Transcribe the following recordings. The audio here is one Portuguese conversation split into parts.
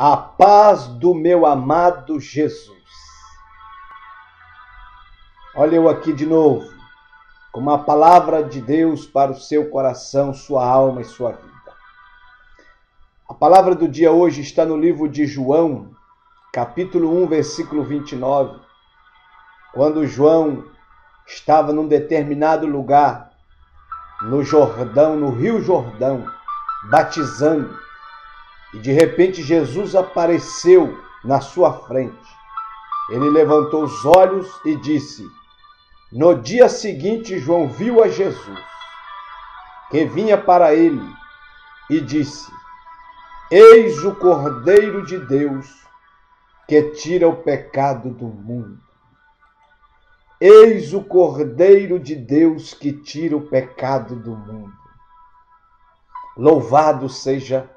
A paz do meu amado Jesus. Olha eu aqui de novo, com uma palavra de Deus para o seu coração, sua alma e sua vida. A palavra do dia hoje está no livro de João, capítulo 1, versículo 29. Quando João estava num determinado lugar, no Jordão, no Rio Jordão, batizando, e de repente Jesus apareceu na sua frente. Ele levantou os olhos e disse: no dia seguinte, João viu a Jesus, que vinha para ele, e disse: eis o Cordeiro de Deus, que tira o pecado do mundo. Eis o Cordeiro de Deus que tira o pecado do mundo. Louvado seja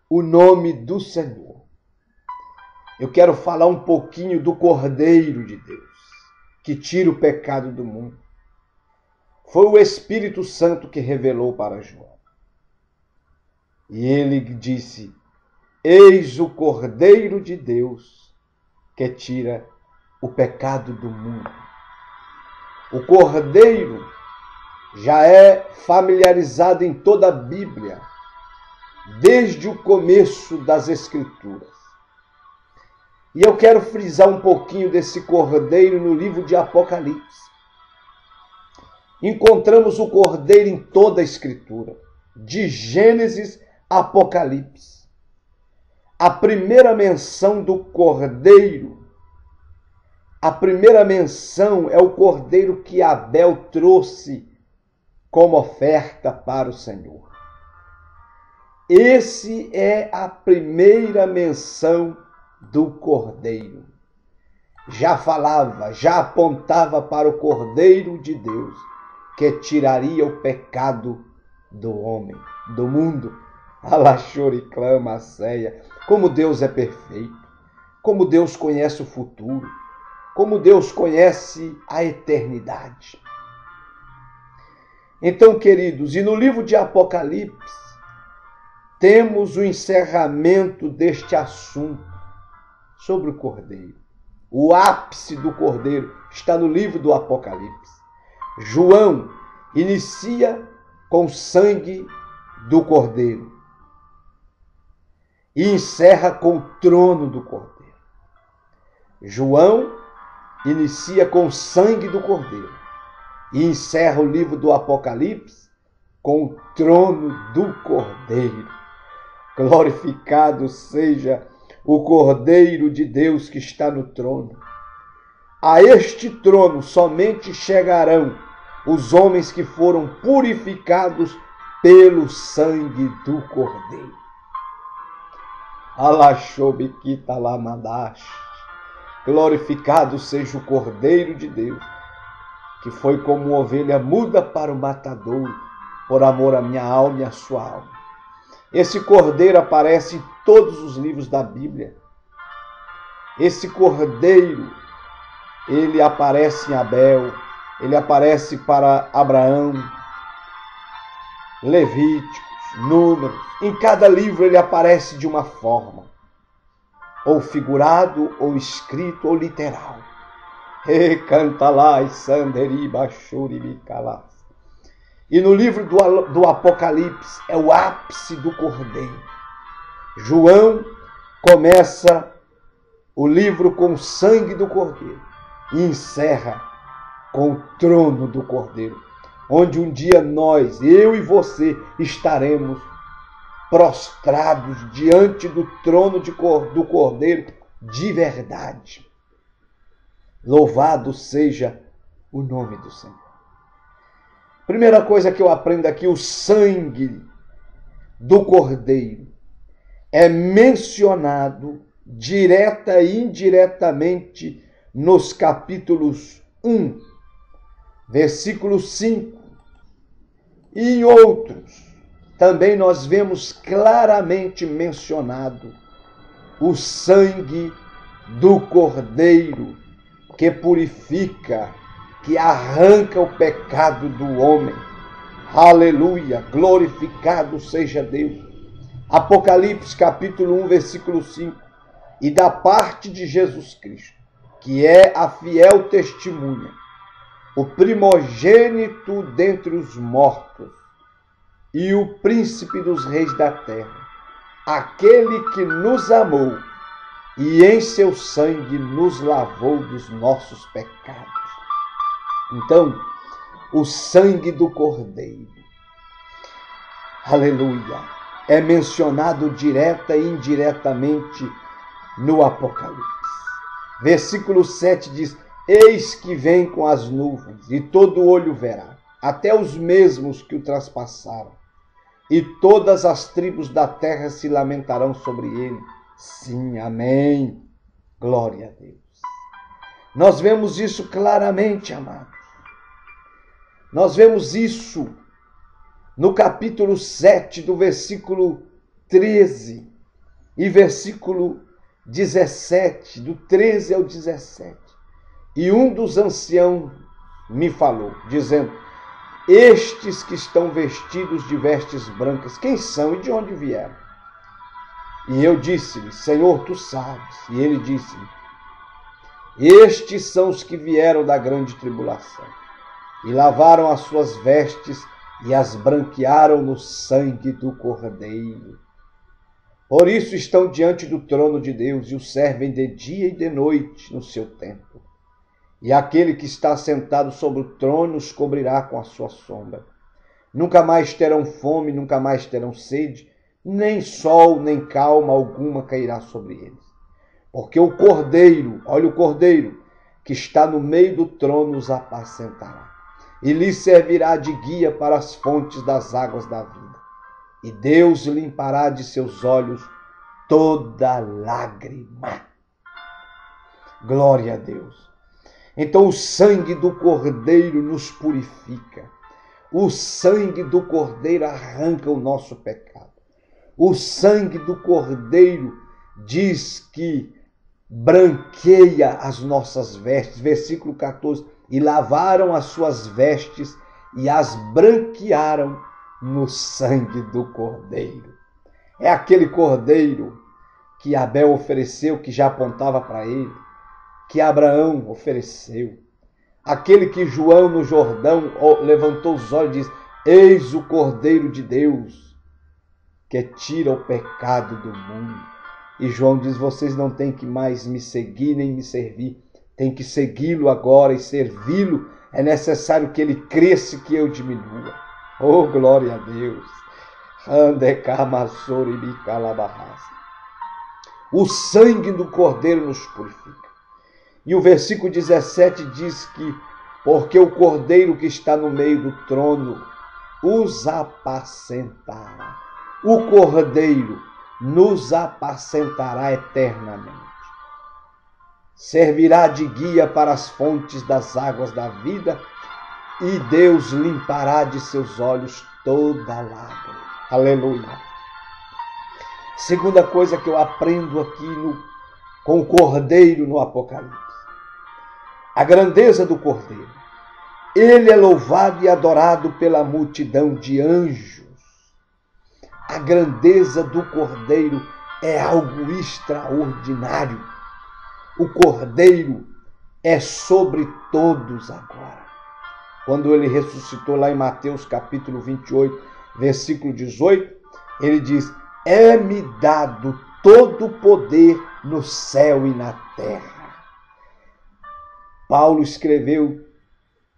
o nome do Senhor. Eu quero falar um pouquinho do Cordeiro de Deus, que tira o pecado do mundo. Foi o Espírito Santo que revelou para João. E ele disse: eis o Cordeiro de Deus, que tira o pecado do mundo. O Cordeiro já é familiarizado em toda a Bíblia, desde o começo das Escrituras. E eu quero frisar um pouquinho desse Cordeiro no livro de Apocalipse. Encontramos o Cordeiro em toda a Escritura, de Gênesis a Apocalipse. A primeira menção do Cordeiro, a primeira menção é o Cordeiro que Abel trouxe como oferta para o Senhor. Esse é a primeira menção do Cordeiro. Já falava, já apontava para o Cordeiro de Deus, que tiraria o pecado do homem, do mundo. Alaxoriclama, ceia. Como Deus é perfeito, como Deus conhece o futuro, como Deus conhece a eternidade. Então, queridos, e no livro de Apocalipse, temos o encerramento deste assunto sobre o Cordeiro. O ápice do Cordeiro está no livro do Apocalipse. João inicia com o sangue do Cordeiro e encerra com o trono do Cordeiro. João inicia com o sangue do Cordeiro e encerra o livro do Apocalipse com o trono do Cordeiro. Glorificado seja o Cordeiro de Deus que está no trono. A este trono somente chegarão os homens que foram purificados pelo sangue do Cordeiro. Alaxobiquita lamadash. Glorificado seja o Cordeiro de Deus, que foi como ovelha muda para o matadouro, por amor à minha alma e à sua alma. Esse Cordeiro aparece em todos os livros da Bíblia. Esse Cordeiro, ele aparece em Abel, ele aparece para Abraão, Levíticos, Números. Em cada livro ele aparece de uma forma, ou figurado, ou escrito, ou literal. E canta lá, e sanderi bachuri bicalas. E no livro do Apocalipse é o ápice do Cordeiro. João começa o livro com o sangue do Cordeiro e encerra com o trono do Cordeiro, onde um dia nós, eu e você, estaremos prostrados diante do trono do Cordeiro de verdade. Louvado seja o nome do Senhor. Primeira coisa que eu aprendo aqui, o sangue do Cordeiro é mencionado direta e indiretamente nos capítulos 1, versículo 5, e em outros também nós vemos claramente mencionado o sangue do Cordeiro que purifica, que arranca o pecado do homem. Aleluia, glorificado seja Deus. Apocalipse capítulo 1, versículo 5. e da parte de Jesus Cristo, que é a fiel testemunha, o primogênito dentre os mortos e o príncipe dos reis da terra, aquele que nos amou e em seu sangue nos lavou dos nossos pecados. Então, o sangue do Cordeiro, aleluia, é mencionado direta e indiretamente no Apocalipse. Versículo 7 diz: eis que vem com as nuvens, e todo olho verá, até os mesmos que o traspassaram, e todas as tribos da terra se lamentarão sobre ele. Sim, amém. Glória a Deus. Nós vemos isso claramente, amados. Nós vemos isso no capítulo 7, do versículo 13 e versículo 17, do 13 ao 17. E um dos anciãos me falou, dizendo: estes que estão vestidos de vestes brancas, quem são e de onde vieram? E eu disse-lhe: Senhor, tu sabes. E ele disse-me: estes são os que vieram da grande tribulação, e lavaram as suas vestes e as branquearam no sangue do Cordeiro. Por isso estão diante do trono de Deus e o servem de dia e de noite no seu templo. E aquele que está sentado sobre o trono os cobrirá com a sua sombra. Nunca mais terão fome, nunca mais terão sede, nem sol, nem calma alguma cairá sobre eles. Porque o Cordeiro, olha o Cordeiro, que está no meio do trono os apacentará. E lhes servirá de guia para as fontes das águas da vida. E Deus limpará de seus olhos toda lágrima. Glória a Deus. Então o sangue do Cordeiro nos purifica. O sangue do Cordeiro arranca o nosso pecado. O sangue do Cordeiro diz que branqueia as nossas vestes. Versículo 14. E lavaram as suas vestes e as branquearam no sangue do Cordeiro. É aquele Cordeiro que Abel ofereceu, que já apontava para ele, que Abraão ofereceu. Aquele que João no Jordão levantou os olhos e disse: eis o Cordeiro de Deus, que tira o pecado do mundo. E João diz: vocês não têm que mais me seguir nem me servir, tem que segui-lo agora e servi-lo. É necessário que ele cresça e que eu diminua. Oh, glória a Deus. O sangue do Cordeiro nos purifica. E o versículo 17 diz que porque o Cordeiro que está no meio do trono os apacentará. O Cordeiro nos apacentará eternamente. Servirá de guia para as fontes das águas da vida, e Deus limpará de seus olhos toda lágrima. Aleluia. Segunda coisa que eu aprendo aqui com o Cordeiro no Apocalipse. A grandeza do Cordeiro. Ele é louvado e adorado pela multidão de anjos. A grandeza do Cordeiro é algo extraordinário. O Cordeiro é sobre todos agora. Quando ele ressuscitou lá em Mateus capítulo 28, versículo 18, ele diz: é-me dado todo o poder no céu e na terra. Paulo escreveu,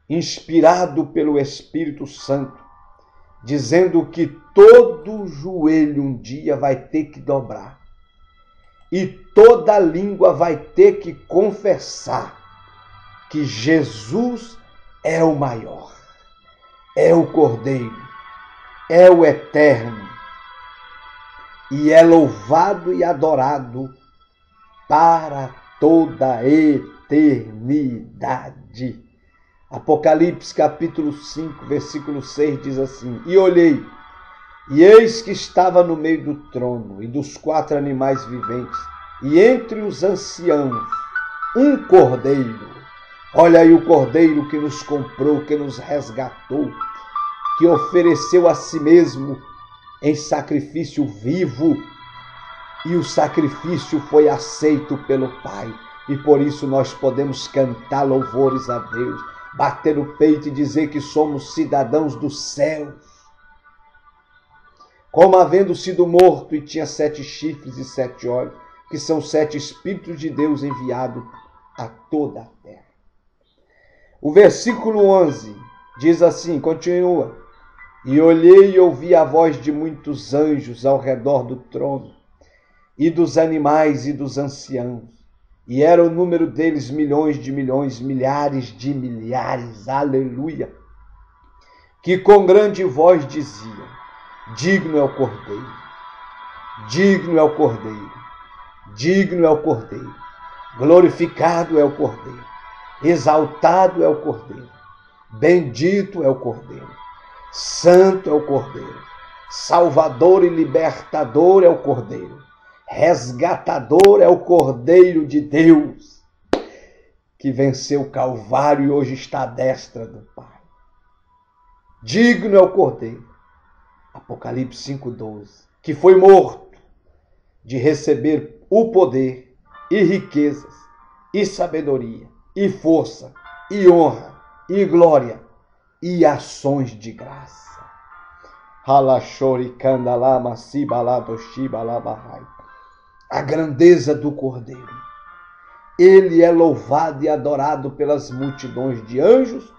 inspirado pelo Espírito Santo, dizendo que todo joelho um dia vai ter que dobrar e toda língua vai ter que confessar que Jesus é o maior, é o Cordeiro, é o Eterno e é louvado e adorado para toda a eternidade. Apocalipse capítulo 5, versículo 6 diz assim: e olhei, e eis que estava no meio do trono e dos 4 animais viventes, e entre os anciãos, um Cordeiro. Olha aí o Cordeiro que nos comprou, que nos resgatou, que ofereceu a si mesmo em sacrifício vivo e o sacrifício foi aceito pelo Pai. E por isso nós podemos cantar louvores a Deus, bater o peito e dizer que somos cidadãos do céu. Como havendo sido morto e tinha 7 chifres e 7 olhos, que são 7 Espíritos de Deus enviados a toda a terra. O versículo 11 diz assim, continua: E olhei e ouvi a voz de muitos anjos ao redor do trono, e dos animais e dos anciãos, e era o número deles milhões de milhões, milhares de milhares, aleluia, que com grande voz diziam: Digno é o Cordeiro, digno é o Cordeiro, digno é o Cordeiro, glorificado é o Cordeiro, exaltado é o Cordeiro, bendito é o Cordeiro, santo é o Cordeiro, salvador e libertador é o Cordeiro, resgatador é o Cordeiro de Deus, que venceu o Calvário e hoje está à destra do Pai. Digno é o Cordeiro, Apocalipse 5,12, que foi morto, de receber o poder e riquezas e sabedoria e força e honra e glória e ações de graça. A grandeza do Cordeiro. Ele é louvado e adorado pelas multidões de anjos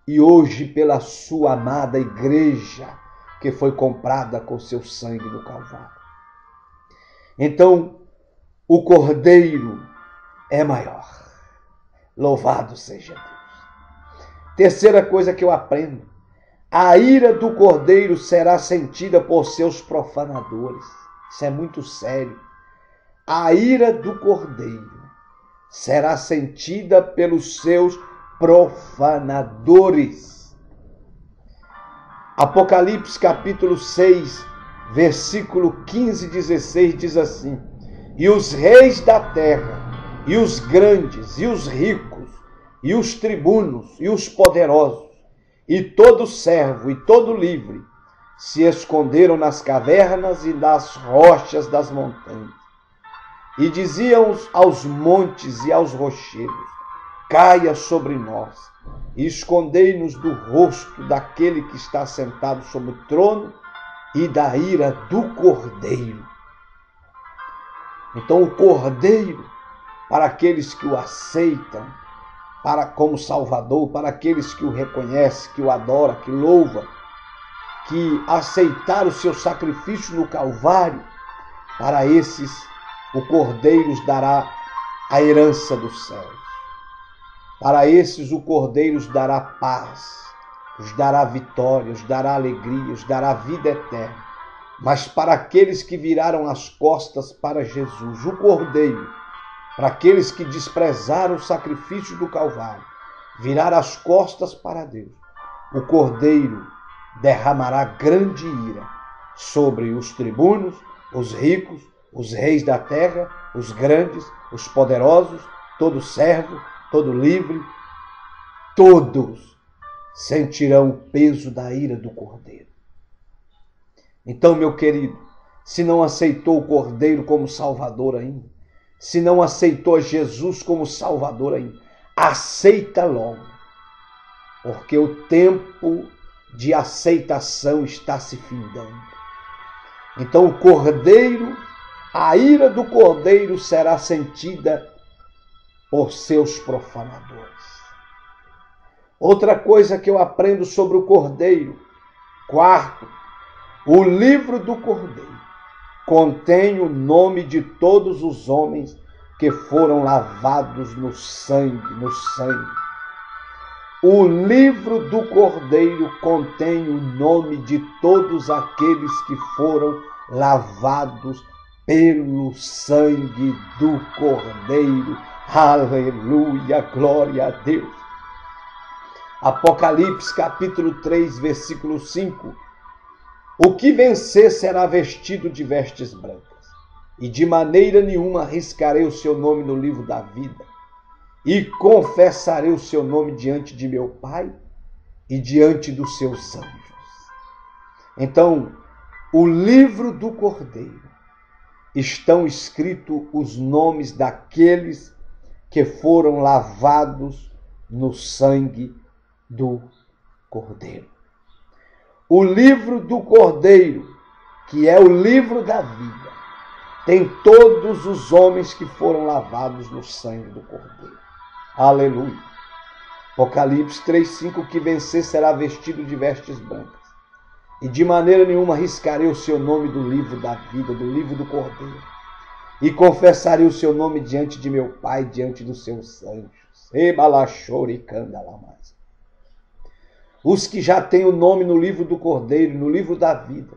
e hoje pela sua amada igreja, que foi comprada com seu sangue no Calvário. Então, o Cordeiro é maior. Louvado seja Deus. Terceira coisa que eu aprendo: a ira do Cordeiro será sentida por seus profanadores. Isso é muito sério. A ira do Cordeiro será sentida pelos seus profanadores. Apocalipse capítulo 6, versículo 15 e 16 diz assim: E os reis da terra, e os grandes, e os ricos, e os tribunos, e os poderosos, e todo servo, e todo livre, se esconderam nas cavernas e nas rochas das montanhas. E diziam aos montes e aos rochedos: Caia sobre nós, e escondei-nos do rosto daquele que está sentado sobre o trono e da ira do Cordeiro. Então o Cordeiro, para aqueles que o aceitam como Salvador, para aqueles que o reconhecem, que o adoram, que louvam, que aceitaram o seu sacrifício no Calvário, para esses o Cordeiro os dará a herança dos céus. Para esses o Cordeiro os dará paz, os dará vitória, os dará alegria, os dará vida eterna. Mas para aqueles que viraram as costas para Jesus, o Cordeiro, para aqueles que desprezaram o sacrifício do Calvário, viraram as costas para Deus, o Cordeiro derramará grande ira sobre os tribunos, os ricos, os reis da terra, os grandes, os poderosos, todo servo, todo livre, todos sentirão o peso da ira do Cordeiro. Então, meu querido, se não aceitou o Cordeiro como Salvador ainda, se não aceitou Jesus como Salvador ainda, aceita logo, porque o tempo de aceitação está se findando. Então o Cordeiro, a ira do Cordeiro será sentida por seus profanadores. Outra coisa que eu aprendo sobre o Cordeiro: quarto, o livro do Cordeiro contém o nome de todos os homens que foram lavados no sangue. O livro do Cordeiro contém o nome de todos aqueles que foram lavados pelo sangue do Cordeiro. Aleluia, glória a Deus. Apocalipse capítulo 3, versículo 5. O que vencer será vestido de vestes brancas, e de maneira nenhuma arriscarei o seu nome no livro da vida, e confessarei o seu nome diante de meu Pai e diante dos seus anjos. Então, o livro do Cordeiro estão escritos os nomes daqueles que foram lavados no sangue do Cordeiro. O livro do Cordeiro, que é o livro da vida, tem todos os homens que foram lavados no sangue do Cordeiro. Aleluia. Apocalipse 3:5, que vencer será vestido de vestes brancas. E de maneira nenhuma riscarei o seu nome do livro da vida, do livro do Cordeiro. E confessarei o seu nome diante de meu Pai, diante dos seus anjos. Os que já têm o nome no livro do Cordeiro, no livro da vida,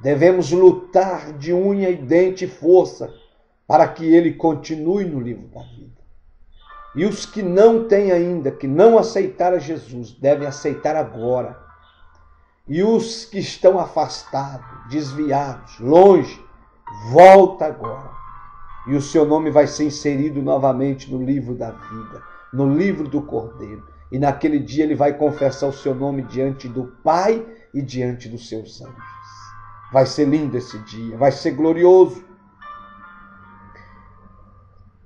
devemos lutar de unha e dente e força para que ele continue no livro da vida. E os que não têm ainda, que não aceitaram Jesus, devem aceitar agora. E os que estão afastados, desviados, longe, volta agora. E o seu nome vai ser inserido novamente no livro da vida, no livro do Cordeiro. E naquele dia ele vai confessar o seu nome diante do Pai e diante dos seus anjos. Vai ser lindo esse dia, vai ser glorioso.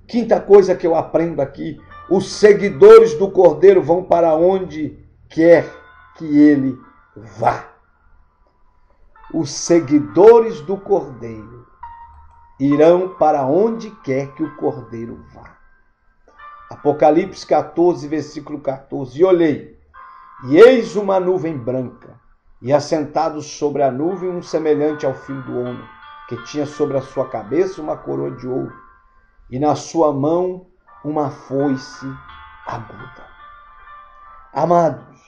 Quinta coisa que eu aprendo aqui: os seguidores do Cordeiro vão para onde quer que ele vá. Os seguidores do Cordeiro irão para onde quer que o Cordeiro vá. Apocalipse 14, versículo 14. E olhei, e eis uma nuvem branca, e assentado sobre a nuvem um semelhante ao Filho do Homem, que tinha sobre a sua cabeça uma coroa de ouro, e na sua mão uma foice aguda. Amados,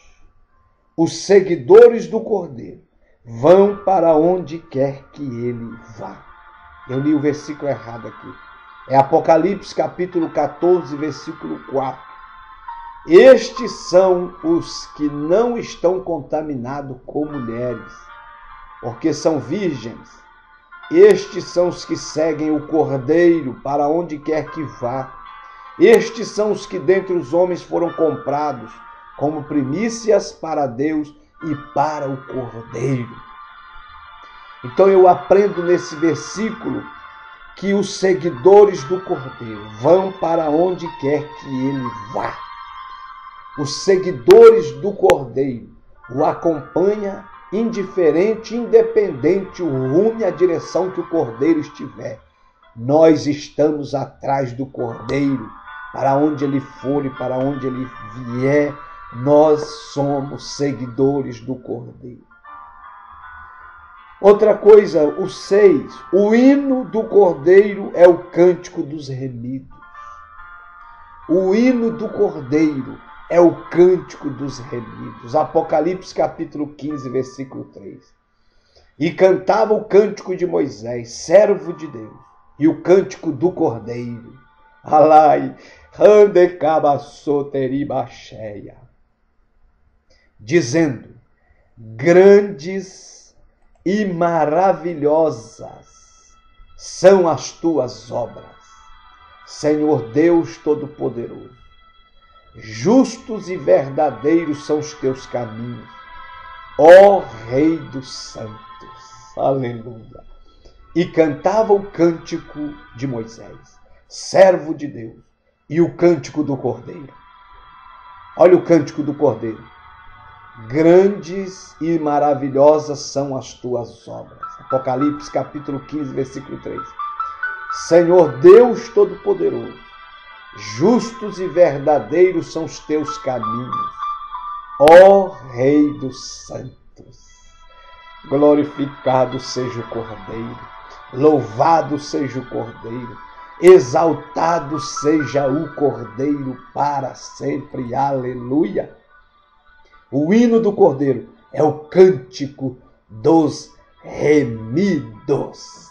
os seguidores do Cordeiro vão para onde quer que ele vá. Eu li o versículo errado aqui. É Apocalipse capítulo 14, versículo 4. Estes são os que não estão contaminados com mulheres, porque são virgens. Estes são os que seguem o Cordeiro para onde quer que vá. Estes são os que dentre os homens foram comprados como primícias para Deus e para o Cordeiro. Então eu aprendo nesse versículo que os seguidores do Cordeiro vão para onde quer que ele vá. Os seguidores do Cordeiro o acompanham indiferente, independente o rumo e a direção que o Cordeiro estiver. Nós estamos atrás do Cordeiro, para onde ele for e para onde ele vier, nós somos seguidores do Cordeiro. Outra coisa, o 6, o hino do Cordeiro é o cântico dos remidos. O hino do Cordeiro é o cântico dos remidos. Apocalipse capítulo 15, versículo 3. E cantava o cântico de Moisés, servo de Deus, e o cântico do Cordeiro. Alai, handecabassoteribacheia. Dizendo, grandes e maravilhosas são as tuas obras, Senhor Deus Todo-Poderoso. Justos e verdadeiros são os teus caminhos, ó Rei dos Santos. Aleluia. E cantava o cântico de Moisés, servo de Deus, e o cântico do Cordeiro. Olha o cântico do Cordeiro. Grandes e maravilhosas são as tuas obras. Apocalipse capítulo 15, versículo 3. Senhor Deus Todo-Poderoso, justos e verdadeiros são os teus caminhos, ó Rei dos Santos. Glorificado seja o Cordeiro, louvado seja o Cordeiro, exaltado seja o Cordeiro para sempre. Aleluia. O hino do Cordeiro é o cântico dos remidos.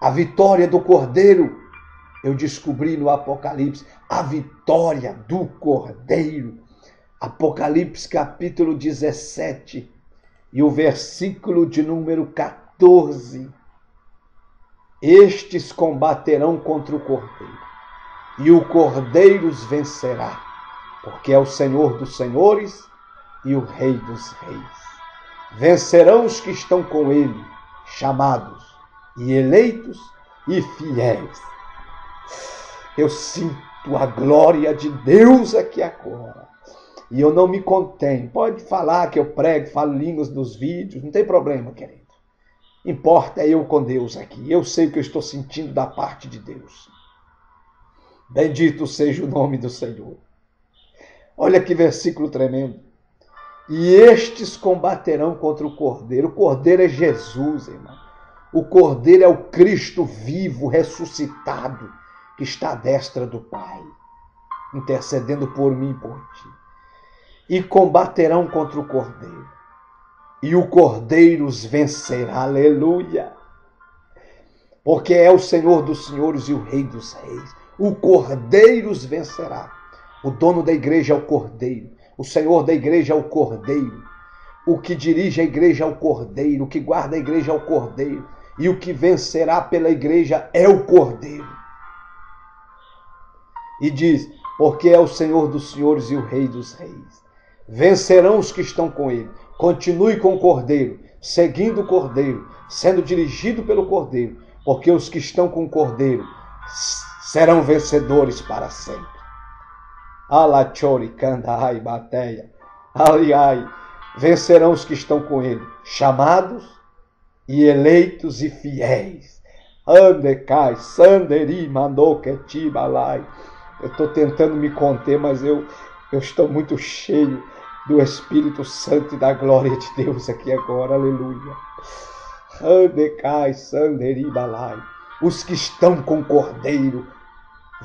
A vitória do Cordeiro, eu descobri no Apocalipse, a vitória do Cordeiro. Apocalipse capítulo 17 e o versículo de número 14. Estes combaterão contra o Cordeiro, e o Cordeiro os vencerá, porque é o Senhor dos senhores e o Rei dos Reis. Vencerão os que estão com ele, chamados e eleitos e fiéis. Eu sinto a glória de Deus aqui agora. E eu não me contenho. Pode falar que eu prego, falo línguas nos vídeos, não tem problema, querido. Importa é eu com Deus aqui. Eu sei o que eu estou sentindo da parte de Deus. Bendito seja o nome do Senhor. Olha que versículo tremendo. E estes combaterão contra o Cordeiro. O Cordeiro é Jesus, irmão. O Cordeiro é o Cristo vivo, ressuscitado, que está à destra do Pai, intercedendo por mim e por ti. E combaterão contra o Cordeiro. E o Cordeiro os vencerá. Aleluia! Porque é o Senhor dos senhores e o Rei dos reis. O Cordeiro os vencerá. O dono da igreja é o Cordeiro. O Senhor da igreja é o Cordeiro. O que dirige a igreja é o Cordeiro. O que guarda a igreja é o Cordeiro. E o que vencerá pela igreja é o Cordeiro. E diz, porque é o Senhor dos senhores e o Rei dos reis. Vencerão os que estão com ele. Continue com o Cordeiro, seguindo o Cordeiro, sendo dirigido pelo Cordeiro, porque os que estão com o Cordeiro serão vencedores para sempre. Alachori, Kandai, Bateia, Aliai, vencerão os que estão com ele, chamados e eleitos e fiéis. Andecai, Sanderi, Mandoqueti, Balai. Eu estou tentando me conter, mas eu estou muito cheio do Espírito Santo e da glória de Deus aqui agora, aleluia. Andecai, Sanderi, Balai. Os que estão com o Cordeiro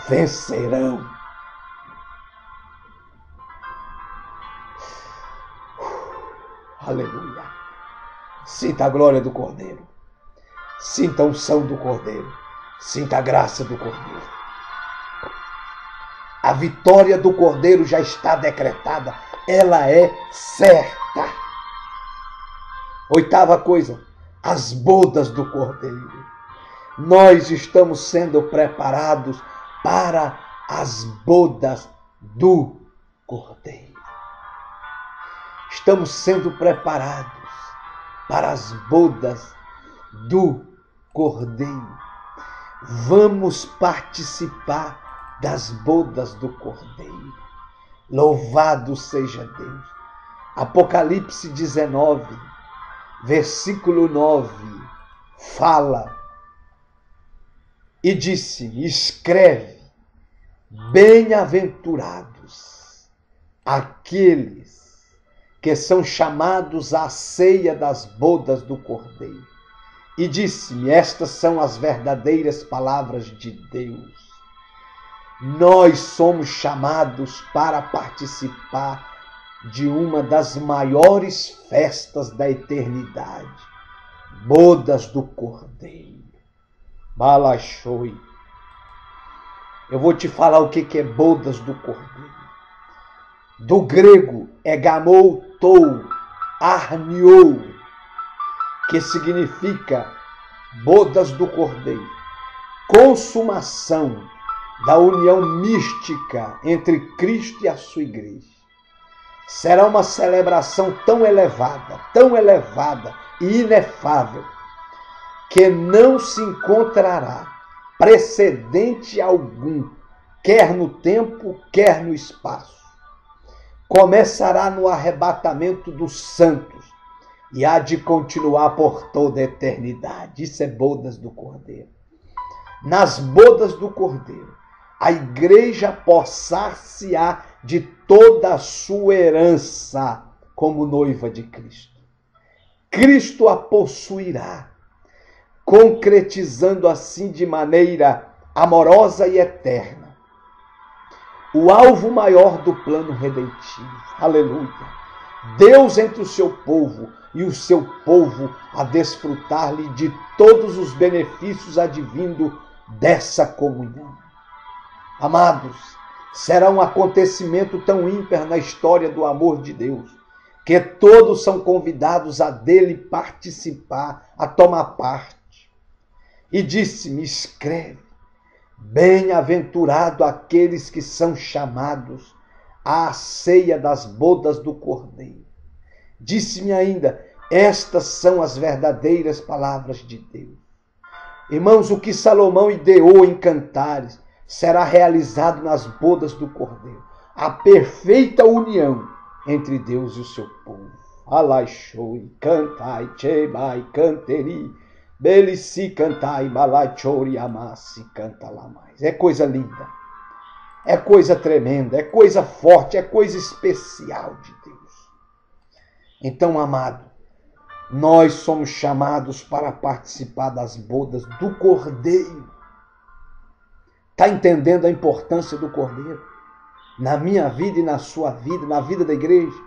vencerão. Aleluia. Sinta a glória do Cordeiro. Sinta a unção do Cordeiro. Sinta a graça do Cordeiro. A vitória do Cordeiro já está decretada. Ela é certa. Oitava coisa, as bodas do Cordeiro. Nós estamos sendo preparados para as bodas do Cordeiro. Estamos sendo preparados para as bodas do Cordeiro. Vamos participar das bodas do Cordeiro. Louvado seja Deus. Apocalipse 19, versículo 9, fala e disse-me, escreve, bem-aventurados aqueles que são chamados à ceia das bodas do Cordeiro. E disse-me, estas são as verdadeiras palavras de Deus. Nós somos chamados para participar de uma das maiores festas da eternidade, bodas do Cordeiro. Balachoi. Eu vou te falar o que é bodas do Cordeiro. Do grego é gamoutou, arniou, que significa bodas do Cordeiro, consumação da união mística entre Cristo e a sua igreja. Será uma celebração tão elevada e inefável, que não se encontrará precedente algum, quer no tempo, quer no espaço. Começará no arrebatamento dos santos e há de continuar por toda a eternidade. Isso é bodas do Cordeiro. Nas bodas do Cordeiro, a igreja possar-se-á de toda a sua herança como noiva de Cristo. Cristo a possuirá, concretizando assim de maneira amorosa e eterna o alvo maior do plano redentivo. Aleluia! Deus entre o seu povo e o seu povo a desfrutar-lhe de todos os benefícios advindo dessa comunhão. Amados, será um acontecimento tão ímpar na história do amor de Deus, que todos são convidados a dele participar, a tomar parte. E disse-me, escreve, bem-aventurado aqueles que são chamados à ceia das bodas do Cordeiro. Disse-me ainda: estas são as verdadeiras palavras de Deus. Irmãos, o que Salomão ideou em cantares será realizado nas bodas do Cordeiro. A perfeita união entre Deus e o seu povo. Alaixoi, cantai, chebai, canteri, belici, cantai, malachori, amassi, canta lá mais. É coisa linda, é coisa tremenda, é coisa forte, é coisa especial de Deus. Então, amado, nós somos chamados para participar das bodas do Cordeiro. Está entendendo a importância do Cordeiro? Na minha vida e na sua vida, na vida da igreja.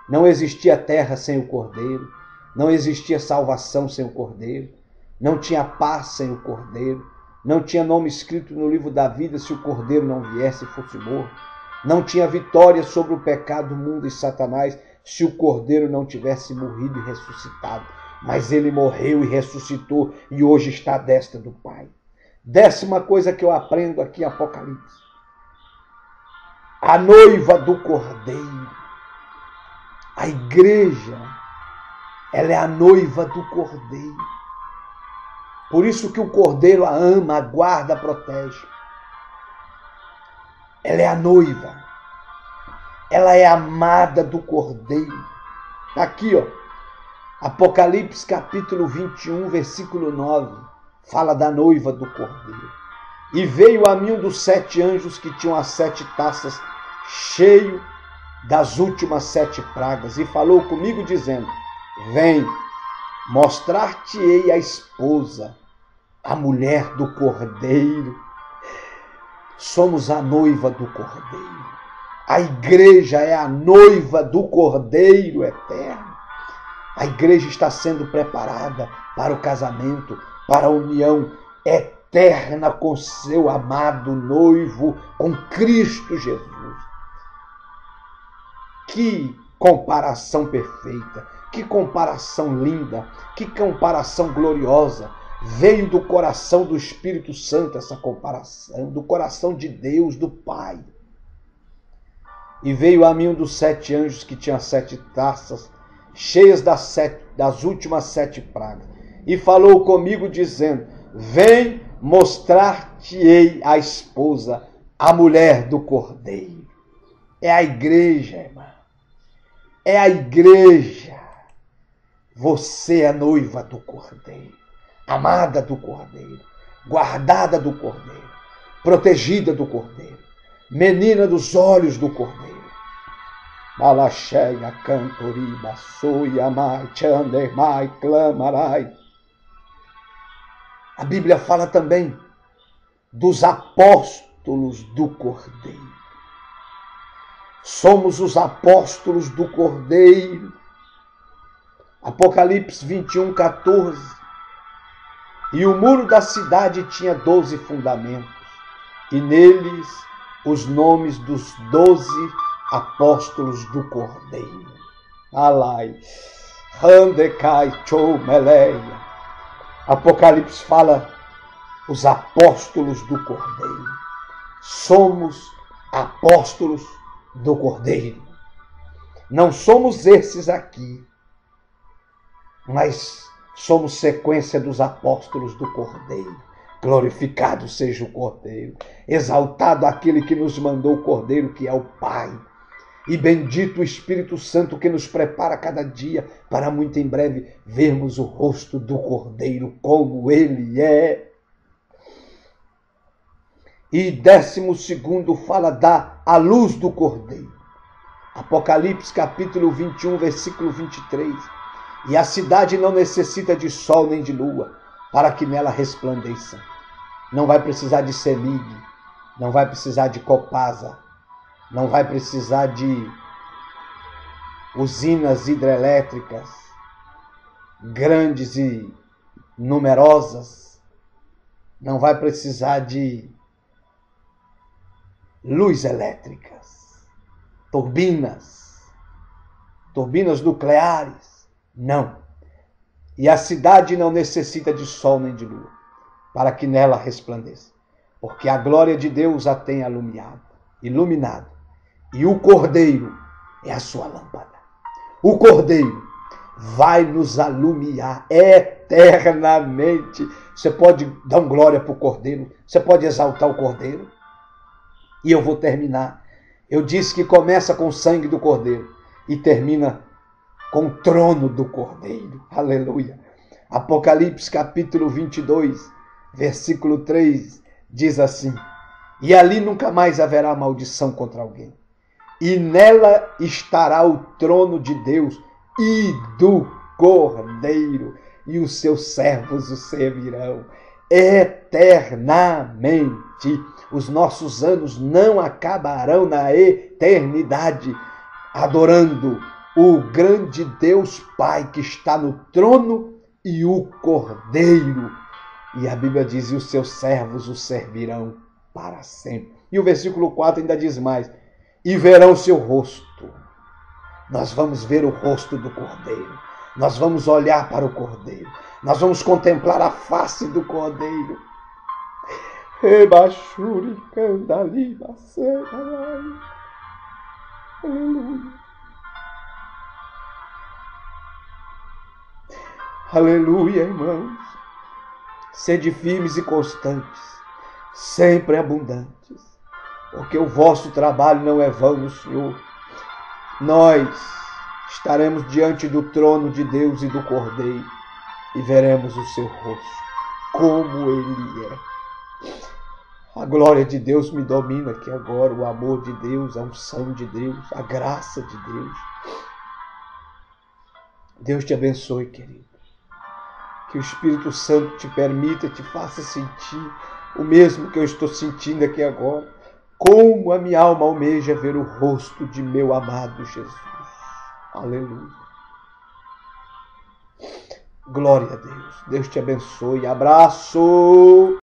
Não existia terra sem o Cordeiro. Não existia salvação sem o Cordeiro. Não tinha paz sem o Cordeiro. Não tinha nome escrito no livro da vida se o Cordeiro não viesse e fosse morto. Não tinha vitória sobre o pecado, do mundo e Satanás se o Cordeiro não tivesse morrido e ressuscitado. Mas ele morreu e ressuscitou e hoje está à destra do Pai. 10ª coisa que eu aprendo aqui em Apocalipse. A noiva do Cordeiro. A igreja, ela é a noiva do Cordeiro. Por isso que o Cordeiro a ama, a guarda, a protege. Ela é a noiva. Ela é amada do Cordeiro. Está aqui, ó. Apocalipse capítulo 21, versículo 9. Fala da noiva do Cordeiro. E veio a mim um dos 7 anjos que tinham as 7 taças, cheio das últimas 7 pragas, e falou comigo dizendo: vem, mostrar-te-ei a esposa, a mulher do Cordeiro. Somos a noiva do Cordeiro. A igreja é a noiva do Cordeiro eterno. A igreja está sendo preparada para o casamento, para a união eterna com seu amado noivo, com Cristo Jesus. Que comparação perfeita, que comparação linda, que comparação gloriosa. Veio do coração do Espírito Santo essa comparação, do coração de Deus, do Pai. E veio a mim um dos 7 anjos que tinha 7 taças, cheias das últimas 7 pragas. E falou comigo dizendo: vem, mostrar-te-ei a esposa, a mulher do Cordeiro. É a igreja, irmã. É a igreja. Você é noiva do Cordeiro, amada do Cordeiro, guardada do Cordeiro, protegida do Cordeiro, menina dos olhos do Cordeiro. Balacheia, cantoriba, soiamai, chandermai, clamarai. A Bíblia fala também dos apóstolos do Cordeiro. Somos os apóstolos do Cordeiro. Apocalipse 21, 14. E o muro da cidade tinha 12 fundamentos, e neles os nomes dos 12 apóstolos do Cordeiro. Alai, Handecai, Chomeleia. Apocalipse fala os apóstolos do Cordeiro. Somos apóstolos do Cordeiro. Não somos esses aqui, mas somos sequência dos apóstolos do Cordeiro. Glorificado seja o Cordeiro, exaltado aquele que nos mandou o Cordeiro, que é o Pai. E bendito o Espírito Santo que nos prepara cada dia para muito em breve vermos o rosto do Cordeiro como ele é. E 12º fala a luz do Cordeiro. Apocalipse capítulo 21, versículo 23. E a cidade não necessita de sol nem de lua, para que nela resplandeça. Não vai precisar de Semig, não vai precisar de Copasa, não vai precisar de usinas hidrelétricas grandes e numerosas, não vai precisar de luz elétricas, turbinas nucleares, não. E a cidade não necessita de sol nem de lua, para que nela resplandeça, porque a glória de Deus a tem iluminado, e o Cordeiro é a sua lâmpada. o Cordeiro, vai nos alumiar eternamente. Você pode dar um glória para o Cordeiro? Você pode exaltar o Cordeiro? E eu vou terminar. Eu disse que começa com o sangue do Cordeiro e termina com o trono do Cordeiro. Aleluia. Apocalipse capítulo 22, versículo 3, diz assim: e ali nunca mais haverá maldição contra alguém. E nela estará o trono de Deus e do Cordeiro, e os seus servos o servirão eternamente. Os nossos anos não acabarão na eternidade, adorando o grande Deus Pai que está no trono e o Cordeiro. E a Bíblia diz, e os seus servos o servirão para sempre. E o versículo 4 ainda diz mais: e verão seu rosto. Nós vamos ver o rosto do Cordeiro. Nós vamos olhar para o Cordeiro. Nós vamos contemplar a face do Cordeiro. Aleluia. Aleluia, irmãos. Sede firmes e constantes, sempre abundantes, porque o vosso trabalho não é vão no Senhor. Nós estaremos diante do trono de Deus e do Cordeiro e veremos o seu rosto, como ele é. A glória de Deus me domina aqui agora, o amor de Deus, a unção de Deus, a graça de Deus. Deus te abençoe, querido. Que o Espírito Santo te permita, te faça sentir o mesmo que eu estou sentindo aqui agora. Como a minha alma almeja ver o rosto de meu amado Jesus. Aleluia. Glória a Deus. Deus te abençoe. Abraço.